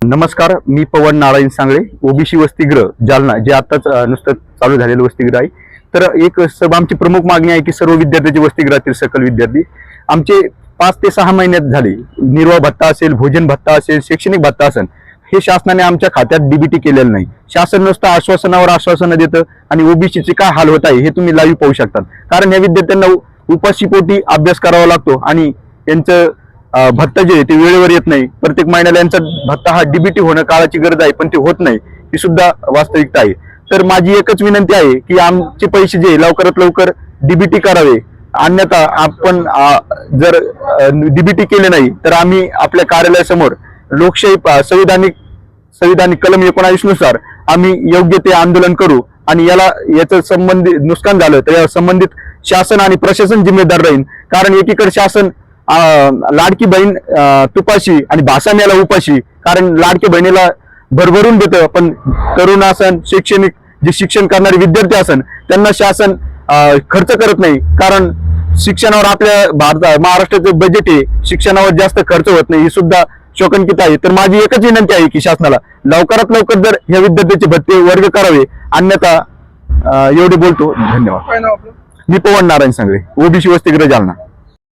नमस्कार, मी पवन नारायण सांगळे, ओबीसी वसतिगृह जालना, जे आताच नुसतं चालू झालेलं वसतिगृह आहे. तर एक आमची प्रमुख मागणी आहे की सर्व विद्यार्थ्यांचे वसतिगृहातील सकल विद्यार्थी आमचे 5 ते 6 महिन्यात झाले निर्वाह भत्ता असेल, भोजन भत्ता असेल, शैक्षणिक भत्ता असेल, हे शासनाने आमच्या खात्यात डीबीटी केलेलं नाही. शासन नुसतं आश्वासनावर आश्वासनं देतं आणि ओबीसीचे काय हाल होत आहे हे तुम्ही लाईव्ह पाहू शकता. कारण या विद्यार्थ्यांना उपाशीपोटी अभ्यास करावा लागतो आणि यांचं भत्ता जे ते वेळेवर येत नाही. प्रत्येक महिन्याला यांचा भत्ता हा डीबीटी होणं काळाची गरज आहे, पण ते होत नाही, ही सुद्धा वास्तविकता आहे. तर माझी एकच विनंती आहे की आमचे पैसे जे लवकरात लवकर डीबीटी करावे, अन्यथा आपण जर डीबीटी केले नाही तर आम्ही आपल्या कार्यालयासमोर लोकशाही संविधानिक कलम 19 नुसार आम्ही योग्य ते आंदोलन करू आणि याचं संबंधित नुकसान झालं तर या संबंधित शासन आणि प्रशासन जिम्मेदार राहील. कारण एकीकडे शासन लाडकी बहीण तुपाशी आणि भाषण याला उपाशी, कारण लाडकी बहिणीला भरभरून देतं, पण तरुण असन, शैक्षणिक जे शिक्षण करणारे विद्यार्थी असन त्यांना शासन खर्च करत नाही. कारण शिक्षणावर आपल्या महाराष्ट्राचं बजेट आहे, शिक्षणावर जास्त खर्च होत नाही, ही सुद्धा शोकांकित आहे. तर माझी एकच विनंती आहे की शासनाला लवकरात लवकर जर या विद्यार्थ्यांचे भत्ते वर्ग करावे, अन्यथा एवढे बोलतो. धन्यवाद. काय नाव आपलं? मी पवन नारायण सांगळे, ओबीसी वसतिगृह जालना.